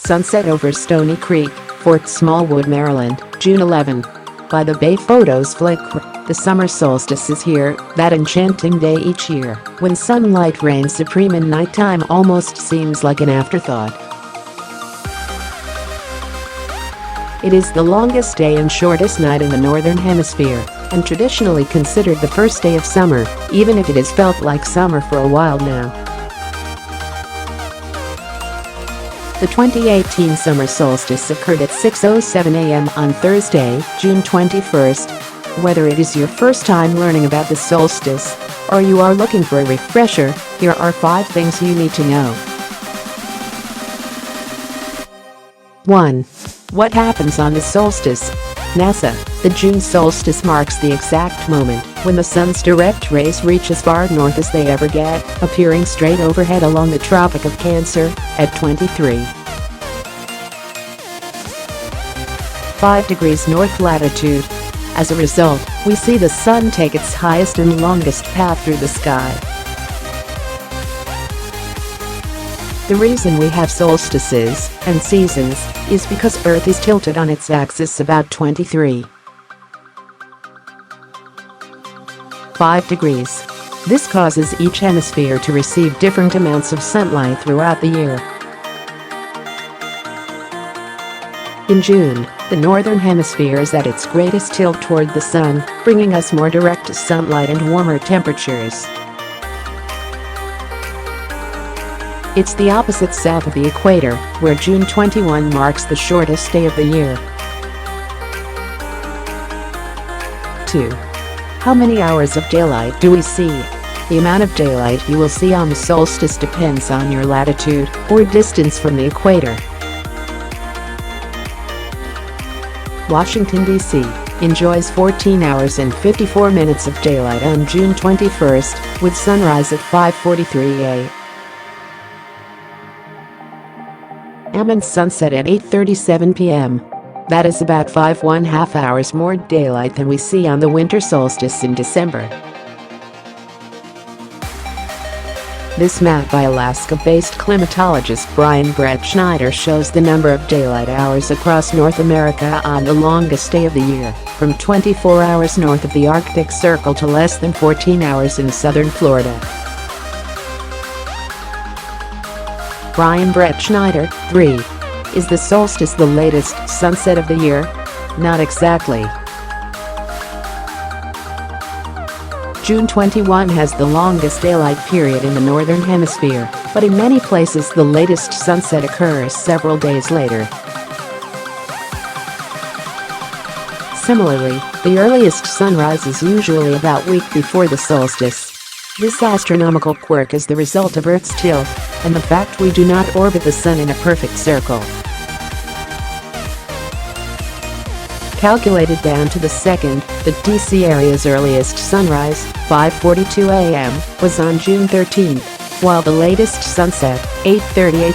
Sunset over Stoney Creek, Fort Smallwood, Maryland, June 11. By the Bay Photos Flickr, the summer solstice is here, that enchanting day each year, when sunlight reigns supreme and nighttime almost seems like an afterthought. It is the longest day and shortest night in the Northern Hemisphere, and traditionally considered the first day of summer, even if it has felt like summer for a while now. The 2018 summer solstice occurred at 6:07 a.m. on Thursday, June 21st. Whether it is your first time learning about the solstice, or you are looking for a refresher, here are 5 things you need to know. 1. What happens on the solstice? NASA, the June solstice marks the exact moment when the sun's direct rays reach as far north as they ever get, appearing straight overhead along the Tropic of Cancer at 23.5 degrees north latitude. As a result, we see the sun take its highest and longest path through the sky. The reason we have solstices and seasons is because Earth is tilted on its axis about 23.5 degrees. This causes each hemisphere to receive different amounts of sunlight throughout the year. In June, the Northern Hemisphere is at its greatest tilt toward the sun, bringing us more direct sunlight and warmer temperatures. It's the opposite south of the equator, where June 21 marks the shortest day of the year. 2. How many hours of daylight do we see? The amount of daylight you will see on the solstice depends on your latitude or distance from the equator. Washington, D.C. enjoys 14 hours and 54 minutes of daylight on June 21st, with sunrise at 5:43 a.m. and sunset at 8:37 p.m. That is about 5½ hours more daylight than we see on the winter solstice in December. This map by Alaska-based climatologist Brian Brettschneider shows the number of daylight hours across North America on the longest day of the year, from 24 hours north of the Arctic Circle to less than 14 hours in southern Florida. Brian Brettschneider, 3. Is the solstice the latest sunset of the year? Not exactly. June 21 has the longest daylight period in the Northern Hemisphere, but in many places the latest sunset occurs several days later. Similarly, the earliest sunrise is usually about a week before the solstice. This astronomical quirk is the result of Earth's tilt and the fact we do not orbit the sun in a perfect circle. Calculated down to the second, the DC area's earliest sunrise, 5:42 a.m., was on June 13, while the latest sunset, 8:38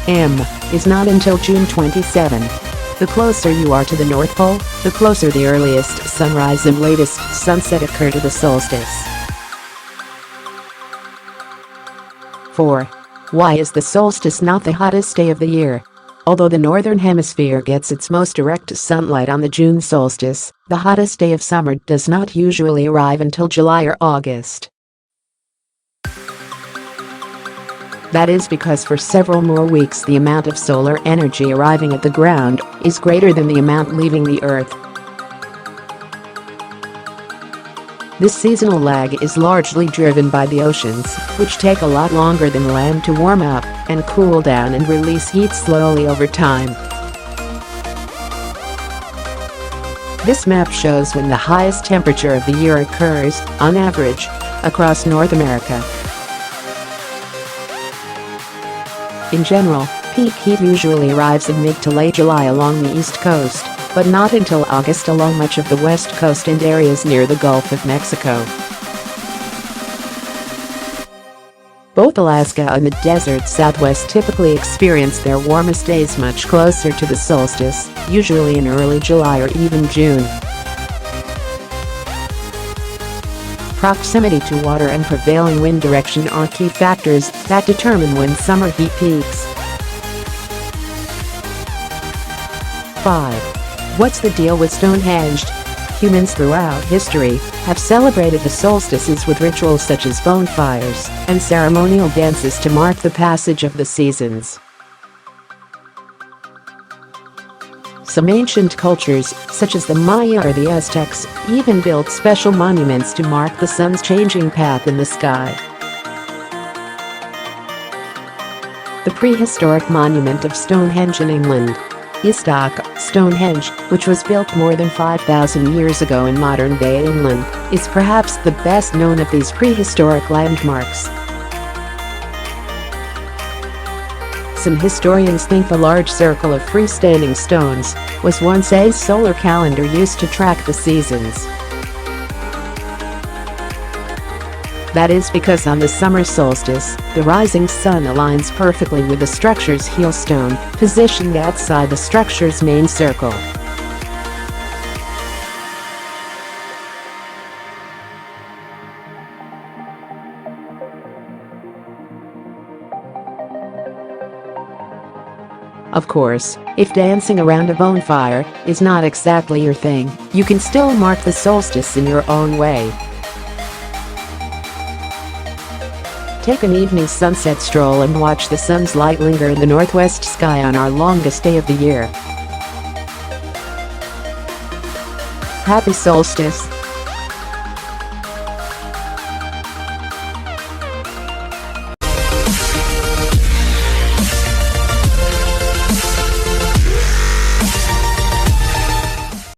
p.m., is not until June 27. The closer you are to the North Pole, the closer the earliest sunrise and latest sunset occur to the solstice. 4. Why is the solstice not the hottest day of the year? Although the Northern Hemisphere gets its most direct sunlight on the June solstice, the hottest day of summer does not usually arrive until July or August. That is because for several more weeks the amount of solar energy arriving at the ground is greater than the amount leaving the Earth. This seasonal lag is largely driven by the oceans, which take a lot longer than land to warm up and cool down and release heat slowly over time. This map shows when the highest temperature of the year occurs, on average, across North America. In general, peak heat usually arrives in mid to late July along the East Coast, but not until August along much of the West Coast and areas near the Gulf of Mexico. Both Alaska and the desert Southwest typically experience their warmest days much closer to the solstice, usually in early July or even June. Proximity to water and prevailing wind direction are key factors that determine when summer heat peaks. 5. What's the deal with Stonehenge? Humans throughout history have celebrated the solstices with rituals such as bonfires and ceremonial dances to mark the passage of the seasons. Some ancient cultures, such as the Maya or the Aztecs, even built special monuments to mark the sun's changing path in the sky. The prehistoric monument of Stonehenge in England, Stonehenge, which was built more than 5,000 years ago in modern-day England, is perhaps the best known of these prehistoric landmarks. Some historians think the large circle of freestanding stones was once a solar calendar used to track the seasons. That is because on the summer solstice, the rising sun aligns perfectly with the structure's heel stone, positioned outside the structure's main circle. Of course, if dancing around a bonfire is not exactly your thing, you can still mark the solstice in your own way. Take an evening sunset stroll and watch the sun's light linger in the northwest sky on our longest day of the year. Happy solstice!